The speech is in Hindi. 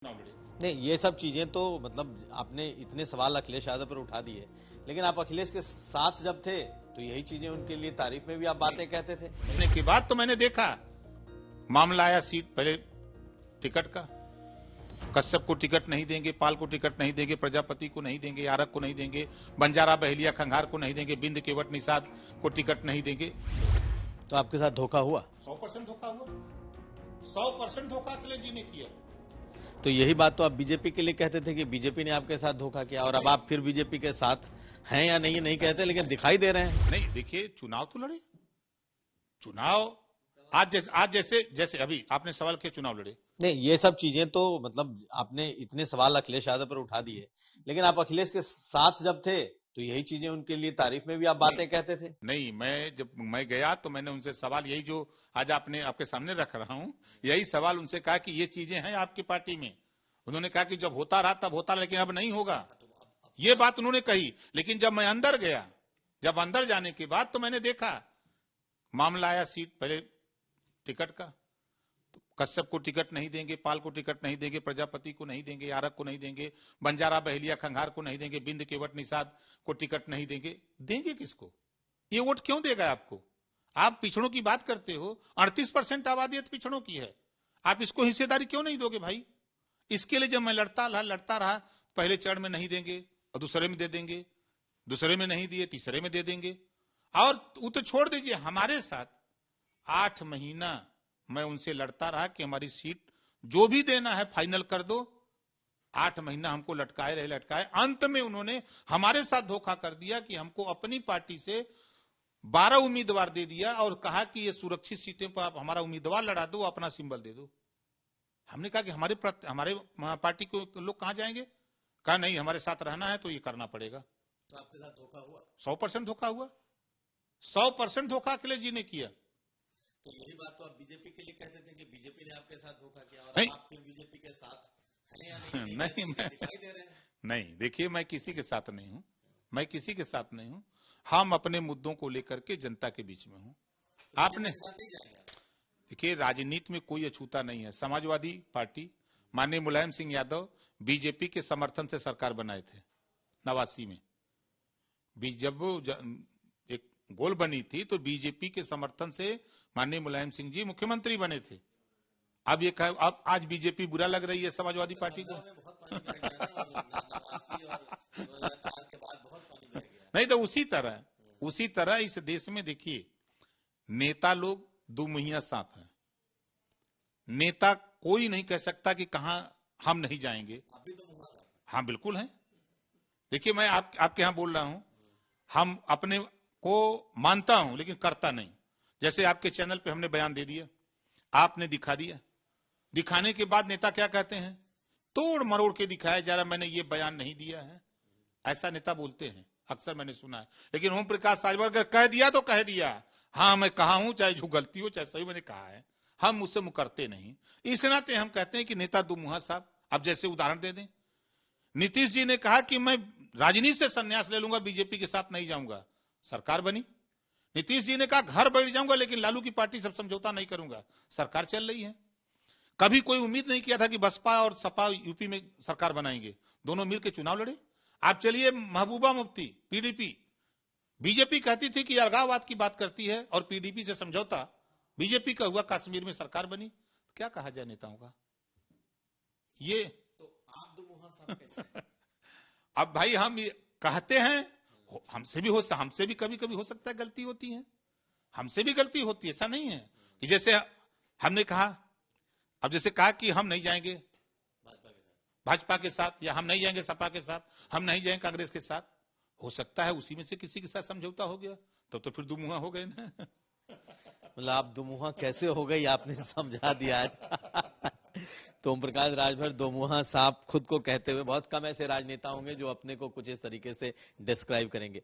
नहीं, ये सब चीजें तो मतलब आपने इतने सवाल अखिलेश यादव पर उठा दिए, लेकिन आप अखिलेश के साथ जब थे तो यही चीजें उनके लिए तारीफ में भी आप बातें कहते थे। होने के बाद तो मैंने देखा मामला आया सीट पहले टिकट का, कश्यप को टिकट नहीं देंगे, पाल को टिकट नहीं देंगे, प्रजापति को नहीं देंगे, आरक को नहीं देंगे, बंजारा बहलिया खंगार को नहीं देंगे, बिंद केवट निषाद को टिकट नहीं देंगे। तो आपके साथ धोखा हुआ? 100% धोखा हुआ, 100% धोखा अखिलेश जी ने किया। तो यही बात तो आप बीजेपी के लिए कहते थे कि बीजेपी ने आपके साथ धोखा किया, और अब आप फिर बीजेपी के साथ हैं या नहीं, नहीं कहते, लेकिन दिखाई दे रहे हैं। नहीं, देखिए चुनाव तो लड़े, चुनाव आज जैसे अभी आपने सवाल किया चुनाव लड़े। नहीं, ये सब चीजें तो मतलब आपने इतने सवाल अखिलेश यादव पर उठा दिए, लेकिन आप अखिलेश के साथ जब थे तो यही चीजें उनके लिए तारीफ में भी आप बातें कहते थे। नहीं, जब मैं गया तो मैंने उनसे सवाल यही जो आज आपके सामने रख रहा हूं, यही सवाल उनसे कहा कि ये चीजें हैं आपकी पार्टी में। उन्होंने कहा कि जब होता रहा तब होता, लेकिन अब नहीं होगा, ये बात उन्होंने कही। लेकिन जब मैं अंदर गया, जब अंदर जाने के बाद तो मैंने देखा मामला आया सीट पहले टिकट का, तो कश्यप को टिकट नहीं देंगे, पाल को टिकट नहीं देंगे, प्रजापति को नहीं देंगे, आरक को नहीं देंगे, बंजारा बहलिया खंगार को नहीं देंगे, बिंद केवट निषाद को टिकट नहीं देंगे। देंगे किसको? ये वोट क्यों देगा आपको? आप पिछड़ों की बात करते हो, 38% आबादियत पिछड़ों की है, आप इसको हिस्सेदारी क्यों नहीं दोगे भाई? इसके लिए जब मैं लड़ता रहा, पहले चरण में नहीं देंगे और दूसरे में दे देंगे, दूसरे में नहीं दिए तीसरे में दे देंगे। और वो तो छोड़ दीजिए, हमारे साथ 8 महीना मैं उनसे लड़ता रहा कि हमारी सीट जो भी देना है फाइनल कर दो। 8 महीना हमको लटकाए। अंत में उन्होंने हमारे साथ धोखा कर दिया कि हमको अपनी पार्टी से 12 उम्मीदवार दे दिया और कहा कि ये सुरक्षित सीटें पर आप हमारा उम्मीदवार लड़ा दो, अपना सिंबल दे दो। हमने कहा कि हमारे पार्टी को लोग कहां जाएंगे? कहा नहीं, हमारे साथ रहना है तो ये करना पड़ेगा। तो आपके साथ धोखा हुआ? 100% धोखा हुआ, 100% धोखा अखिलेश जी ने किया। तो यही बात तो आप बीजेपी के लिए कहते थे कि बीजेपी ने आपके साथ धोखा किया, और नहीं, आप फिर बीजेपी के साथ हैं या नहीं, दिखाई दे रहे हैं। नहीं, देखिए मैं किसी के साथ नहीं हूं, हम अपने मुद्दों को लेकर के जनता के बीच में हूं। आपने देखिए, राजनीति में कोई अछूता नहीं है। समाजवादी पार्टी माननीय मुलायम सिंह यादव बीजेपी के समर्थन से सरकार बनाए थे 89 में। जब एक गोल बनी थी तो बीजेपी के समर्थन से माननीय मुलायम सिंह जी मुख्यमंत्री बने थे। अब ये अब आज बीजेपी बुरा लग रही है समाजवादी पार्टी को। नहीं, तो उसी तरह इस देश में देखिए, नेता लोग दुमुहिया सांप हैं। नेता कोई नहीं कह सकता कि कहां हम नहीं जाएंगे। हाँ, बिल्कुल है। देखिए, मैं आपके यहां बोल रहा हूं, हम अपने को मानता हूं लेकिन करता नहीं। जैसे आपके चैनल पे हमने बयान दे दिया, आपने दिखा दिया, दिखाने के बाद नेता क्या कहते हैं? तोड़ मरोड़ के दिखाया जा रहा, मैंने ये बयान नहीं दिया है, ऐसा नेता बोलते हैं, अक्सर मैंने सुना है। लेकिन ओम प्रकाश राजभर कह दिया तो कह दिया, हाँ मैं कहा हूं, चाहे जो गलती हो चाहे सही, मैंने कहा है, हम उससे मुकरते नहीं। इस नाते हम कहते हैं कि नेता दुमुहा साहब। अब जैसे उदाहरण दे दें, नीतीश जी ने कहा कि मैं राजनीति से संन्यास ले लूंगा, बीजेपी के साथ नहीं जाऊंगा, सरकार बनी। नीतीश जी ने कहा घर बैठ जाऊंगा लेकिन लालू की पार्टी से समझौता नहीं करूंगा, सरकार चल रही है। कभी कोई उम्मीद नहीं किया था कि बसपा और सपा यूपी में सरकार बनाएंगे, दोनों मिलकर चुनाव लड़े। आप चलिए, महबूबा मुफ्ती पीडीपी, बीजेपी कहती थी कि अलगाववाद की बात करती है और पीडीपी से समझौता, बीजेपी का हुआ, कश्मीर में सरकार बनी। क्या कहा जाए नेताओं का? ये तो आप दुमुहा साहब अब भाई हम ये कहते हैं, हमसे भी कभी कभी हो सकता है गलती होती है, हमसे भी गलती होती है, ऐसा नहीं है कि जैसे हमने कहा, अब जैसे कहा कि हम नहीं जाएंगे भाजपा के साथ, या हम नहीं जाएंगे सपा के साथ, हम नहीं जाएंगे कांग्रेस के साथ, हो सकता है उसी में से किसी के साथ समझौता हो गया, तो फिर दुमुहा हो गए ना। मतलब आप दुमुहा कैसे हो गई, आपने समझा दिया आज। तो ओम प्रकाश राजभर दोमुहा सांप खुद को कहते हुए, बहुत कम ऐसे राजनेता होंगे जो अपने को कुछ इस तरीके से डिस्क्राइब करेंगे।